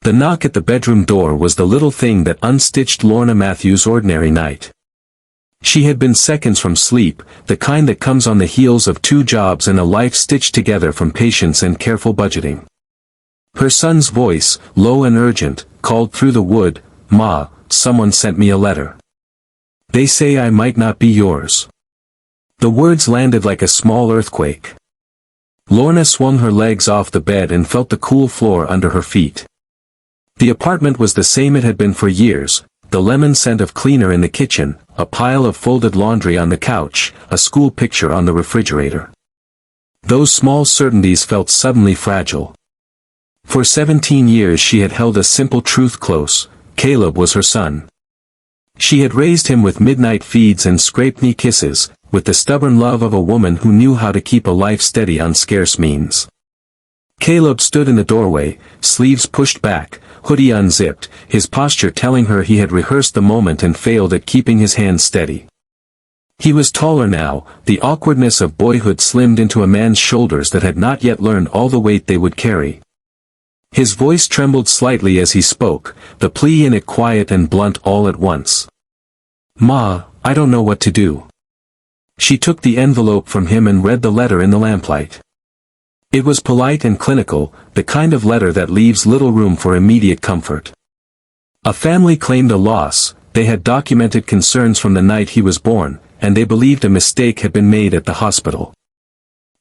The knock at the bedroom door was the little thing that unstitched Lorna Matthews' ordinary night. She had been seconds from sleep, the kind that comes on the heels of 2 jobs and a life stitched together from patience and careful budgeting. Her son's voice, low and urgent, called through the wood, "Ma, someone sent me a letter. They say I might not be yours." The words landed like a small earthquake. Lorna swung her legs off the bed and felt the cool floor under her feet. The apartment was the same it had been for years, the lemon scent of cleaner in the kitchen, a pile of folded laundry on the couch, a school picture on the refrigerator. Those small certainties felt suddenly fragile. For 17 years she had held a simple truth close: Caleb was her son. She had raised him with midnight feeds and scraped-knee kisses, with the stubborn love of a woman who knew how to keep a life steady on scarce means. Caleb stood in the doorway, sleeves pushed back, hoodie unzipped, his posture telling her he had rehearsed the moment and failed at keeping his hands steady. He was taller now, the awkwardness of boyhood slimmed into a man's shoulders that had not yet learned all the weight they would carry. His voice trembled slightly as he spoke, the plea in it quiet and blunt all at once. "Ma, I don't know what to do." She took the envelope from him and read the letter in the lamplight. It was polite and clinical, the kind of letter that leaves little room for immediate comfort. A family claimed a loss, they had documented concerns from the night he was born, and they believed a mistake had been made at the hospital.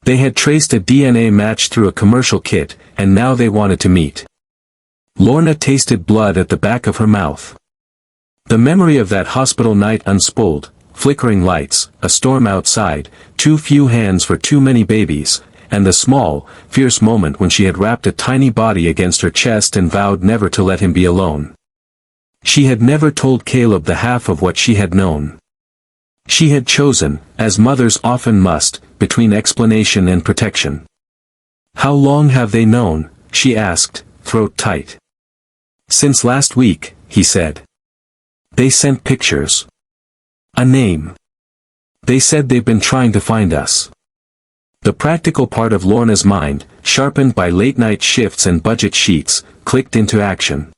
They had traced a DNA match through a commercial kit, and now they wanted to meet. Lorna tasted blood at the back of her mouth. The memory of that hospital night unspooled, flickering lights, a storm outside, too few hands for too many babies, and the small, fierce moment when she had wrapped a tiny body against her chest and vowed never to let him be alone. She had never told Caleb the half of what she had known. She had chosen, as mothers often must, between explanation and protection. "How long have they known?" she asked, throat tight. "Since last week," he said. "They sent pictures. A name. They said they've been trying to find us." The practical part of Lorna's mind, sharpened by late-night shifts and budget sheets, clicked into action.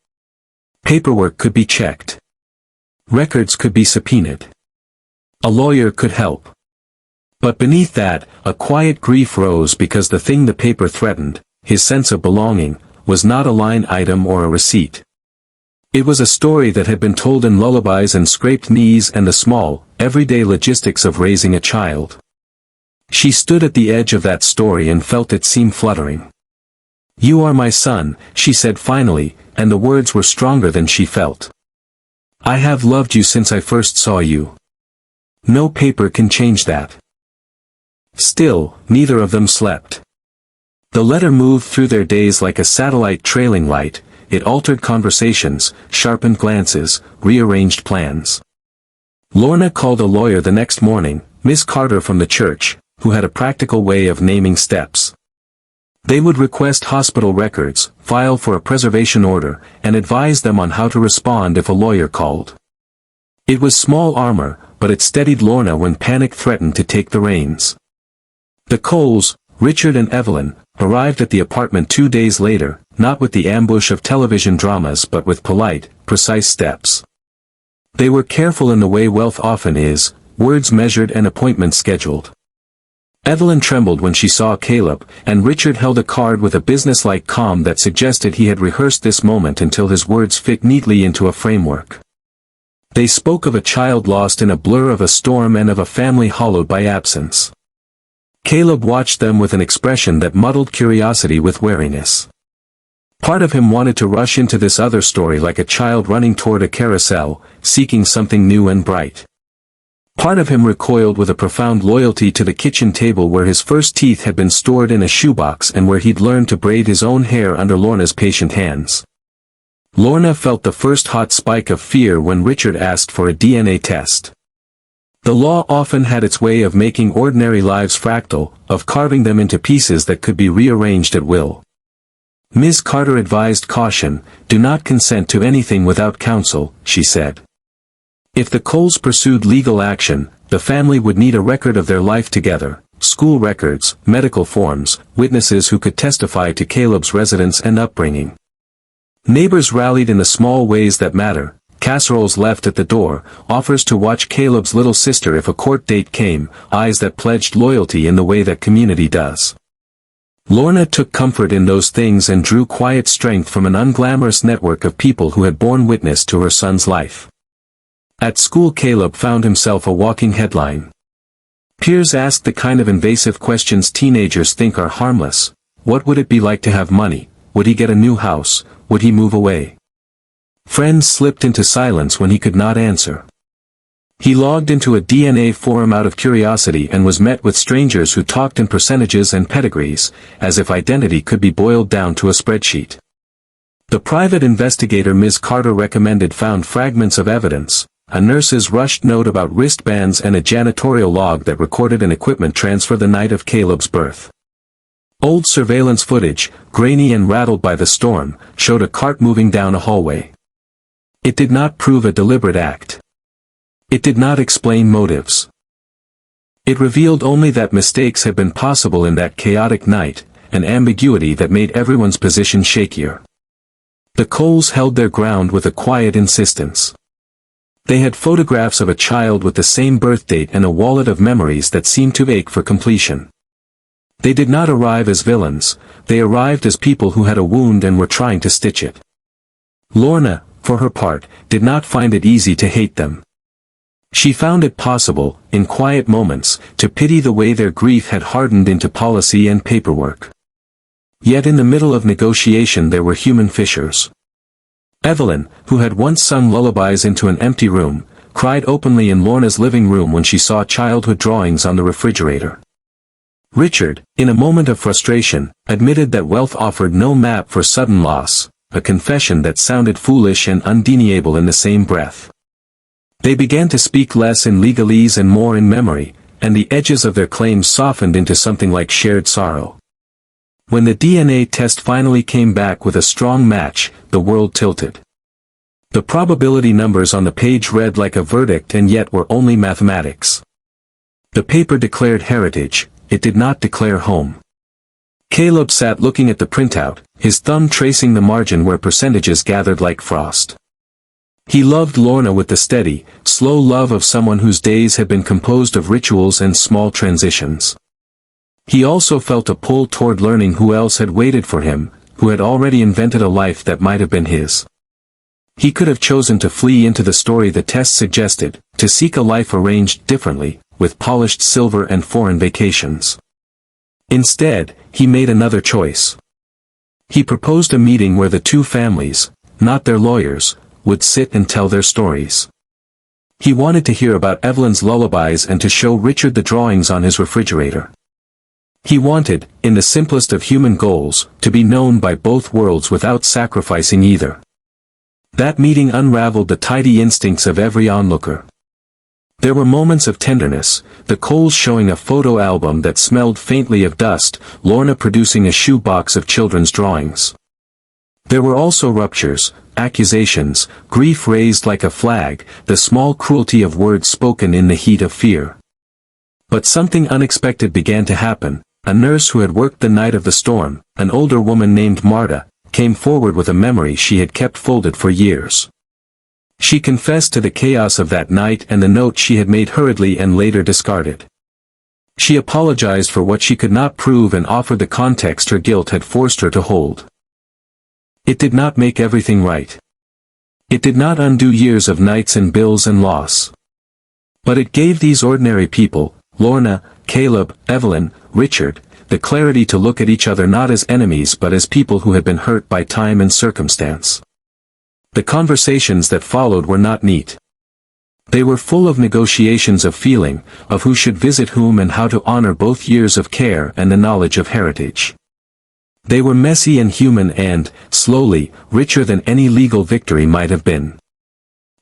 Paperwork could be checked. Records could be subpoenaed. A lawyer could help. But beneath that, a quiet grief rose because the thing the paper threatened, his sense of belonging, was not a line item or a receipt. It was a story that had been told in lullabies and scraped knees and the small, everyday logistics of raising a child. She stood at the edge of that story and felt it seem fluttering. "You are my son," she said finally, and the words were stronger than she felt. "I have loved you since I first saw you. No paper can change that." Still, neither of them slept. The letter moved through their days like a satellite trailing light. It altered conversations, sharpened glances, rearranged plans. Lorna called a lawyer the next morning, Miss Carter from the church, who had a practical way of naming steps. They would request hospital records, file for a preservation order, and advise them on how to respond if a lawyer called. It was small armor, but it steadied Lorna when panic threatened to take the reins. The Coles, Richard and Evelyn, arrived at the apartment 2 days later, not with the ambush of television dramas but with polite, precise steps. They were careful in the way wealth often is, words measured and appointments scheduled. Evelyn trembled when she saw Caleb, and Richard held a card with a businesslike calm that suggested he had rehearsed this moment until his words fit neatly into a framework. They spoke of a child lost in a blur of a storm and of a family hollowed by absence. Caleb watched them with an expression that muddled curiosity with wariness. Part of him wanted to rush into this other story like a child running toward a carousel, seeking something new and bright. Part of him recoiled with a profound loyalty to the kitchen table where his first teeth had been stored in a shoebox and where he'd learned to braid his own hair under Lorna's patient hands. Lorna felt the first hot spike of fear when Richard asked for a DNA test. The law often had its way of making ordinary lives fractal, of carving them into pieces that could be rearranged at will. Ms. Carter advised caution, "Do not consent to anything without counsel," she said. If the Coles pursued legal action, the family would need a record of their life together, school records, medical forms, witnesses who could testify to Caleb's residence and upbringing. Neighbors rallied in the small ways that matter, casseroles left at the door, offers to watch Caleb's little sister if a court date came, eyes that pledged loyalty in the way that community does. Lorna took comfort in those things and drew quiet strength from an unglamorous network of people who had borne witness to her son's life. At school, Caleb found himself a walking headline. Peers asked the kind of invasive questions teenagers think are harmless. What would it be like to have money? Would he get a new house? Would he move away? Friends slipped into silence when he could not answer. He logged into a DNA forum out of curiosity and was met with strangers who talked in percentages and pedigrees, as if identity could be boiled down to a spreadsheet. The private investigator Ms. Carter recommended found fragments of evidence, a nurse's rushed note about wristbands and a janitorial log that recorded an equipment transfer the night of Caleb's birth. Old surveillance footage, grainy and rattled by the storm, showed a cart moving down a hallway. It did not prove a deliberate act. It did not explain motives. It revealed only that mistakes had been possible in that chaotic night, an ambiguity that made everyone's position shakier. The Coles held their ground with a quiet insistence. They had photographs of a child with the same birth date and a wallet of memories that seemed to ache for completion. They did not arrive as villains, they arrived as people who had a wound and were trying to stitch it. Lorna, for her part, did not find it easy to hate them. She found it possible, in quiet moments, to pity the way their grief had hardened into policy and paperwork. Yet in the middle of negotiation there were human fissures. Evelyn, who had once sung lullabies into an empty room, cried openly in Lorna's living room when she saw childhood drawings on the refrigerator. Richard, in a moment of frustration, admitted that wealth offered no map for sudden loss, a confession that sounded foolish and undeniable in the same breath. They began to speak less in legalese and more in memory, and the edges of their claims softened into something like shared sorrow. When the DNA test finally came back with a strong match, the world tilted. The probability numbers on the page read like a verdict and yet were only mathematics. The paper declared heritage, it did not declare home. Caleb sat looking at the printout, his thumb tracing the margin where percentages gathered like frost. He loved Lorna with the steady, slow love of someone whose days had been composed of rituals and small transitions. He also felt a pull toward learning who else had waited for him, who had already invented a life that might have been his. He could have chosen to flee into the story the test suggested, to seek a life arranged differently, with polished silver and foreign vacations. Instead, he made another choice. He proposed a meeting where the two families, not their lawyers, would sit and tell their stories. He wanted to hear about Evelyn's lullabies and to show Richard the drawings on his refrigerator. He wanted, in the simplest of human goals, to be known by both worlds without sacrificing either. That meeting unraveled the tidy instincts of every onlooker. There were moments of tenderness, the Coles showing a photo album that smelled faintly of dust, Lorna producing a shoebox of children's drawings. There were also ruptures, accusations, grief raised like a flag, the small cruelty of words spoken in the heat of fear. But something unexpected began to happen. A nurse who had worked the night of the storm, an older woman named Marta, came forward with a memory she had kept folded for years. She confessed to the chaos of that night and the note she had made hurriedly and later discarded. She apologized for what she could not prove and offered the context her guilt had forced her to hold. It did not make everything right. It did not undo years of nights and bills and loss. But it gave these ordinary people, Lorna, Caleb, Evelyn, Richard, the clarity to look at each other not as enemies but as people who had been hurt by time and circumstance. The conversations that followed were not neat. They were full of negotiations of feeling, of who should visit whom and how to honor both years of care and the knowledge of heritage. They were messy and human and, slowly, richer than any legal victory might have been.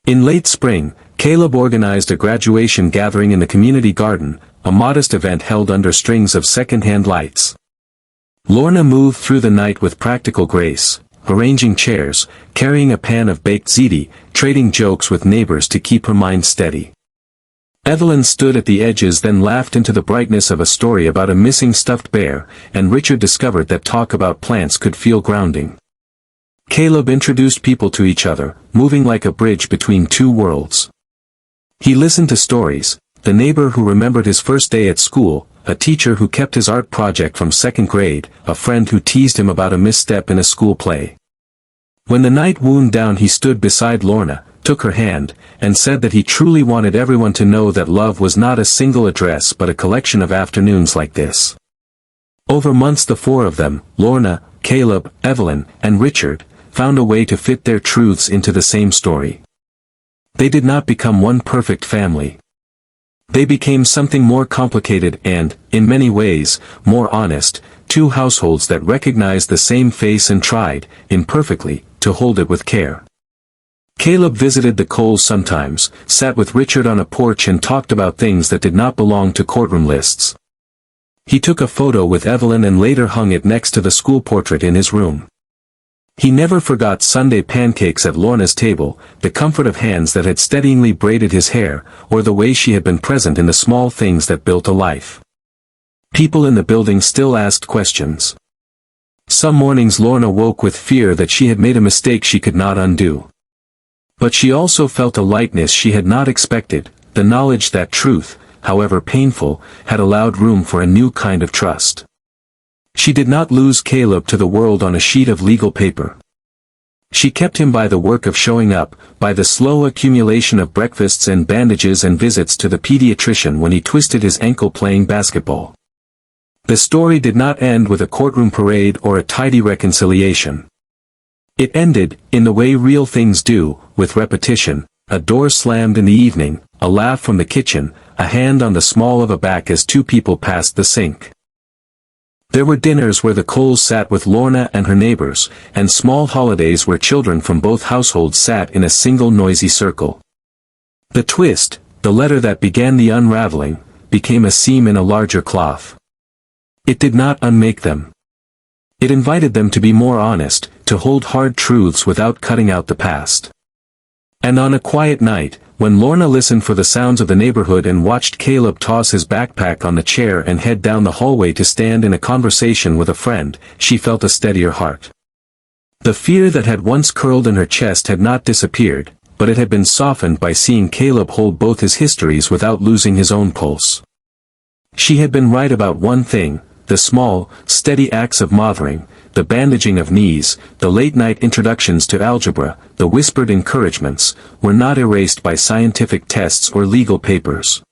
In late spring, Caleb organized a graduation gathering in the community garden, a modest event held under strings of second-hand lights. Lorna moved through the night with practical grace, arranging chairs, carrying a pan of baked ziti, trading jokes with neighbors to keep her mind steady. Evelyn stood at the edges then laughed into the brightness of a story about a missing stuffed bear, and Richard discovered that talk about plants could feel grounding. Caleb introduced people to each other, moving like a bridge between two worlds. He listened to stories, the neighbor who remembered his first day at school, a teacher who kept his art project from second grade, a friend who teased him about a misstep in a school play. When the night wound down, he stood beside Lorna, took her hand, and said that he truly wanted everyone to know that love was not a single address but a collection of afternoons like this. Over months the four of them, Lorna, Caleb, Evelyn, and Richard, found a way to fit their truths into the same story. They did not become one perfect family. They became something more complicated and, in many ways, more honest, two households that recognized the same face and tried, imperfectly, to hold it with care. Caleb visited the Coles sometimes, sat with Richard on a porch and talked about things that did not belong to courtroom lists. He took a photo with Evelyn and later hung it next to the school portrait in his room. He never forgot Sunday pancakes at Lorna's table, the comfort of hands that had steadyingly braided his hair, or the way she had been present in the small things that built a life. People in the building still asked questions. Some mornings Lorna woke with fear that she had made a mistake she could not undo. But she also felt a lightness she had not expected, the knowledge that truth, however painful, had allowed room for a new kind of trust. She did not lose Caleb to the world on a sheet of legal paper. She kept him by the work of showing up, by the slow accumulation of breakfasts and bandages and visits to the pediatrician when he twisted his ankle playing basketball. The story did not end with a courtroom parade or a tidy reconciliation. It ended, in the way real things do, with repetition, a door slammed in the evening, a laugh from the kitchen, a hand on the small of a back as two people passed the sink. There were dinners where the Coles sat with Lorna and her neighbors, and small holidays where children from both households sat in a single noisy circle. The twist, the letter that began the unraveling, became a seam in a larger cloth. It did not unmake them. It invited them to be more honest, to hold hard truths without cutting out the past. And on a quiet night, when Lorna listened for the sounds of the neighborhood and watched Caleb toss his backpack on the chair and head down the hallway to stand in a conversation with a friend, she felt a steadier heart. The fear that had once curled in her chest had not disappeared, but it had been softened by seeing Caleb hold both his histories without losing his own pulse. She had been right about one thing: the small, steady acts of mothering, the bandaging of knees, the late-night introductions to algebra, the whispered encouragements, were not erased by scientific tests or legal papers.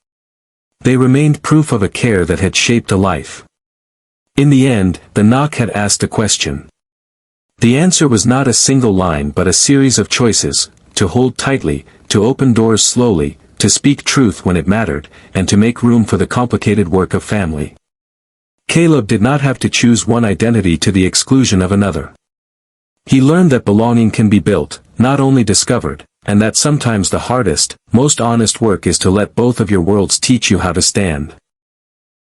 They remained proof of a care that had shaped a life. In the end, the knock had asked a question. The answer was not a single line but a series of choices: to hold tightly, to open doors slowly, to speak truth when it mattered, and to make room for the complicated work of family. Caleb did not have to choose one identity to the exclusion of another. He learned that belonging can be built, not only discovered, and that sometimes the hardest, most honest work is to let both of your worlds teach you how to stand.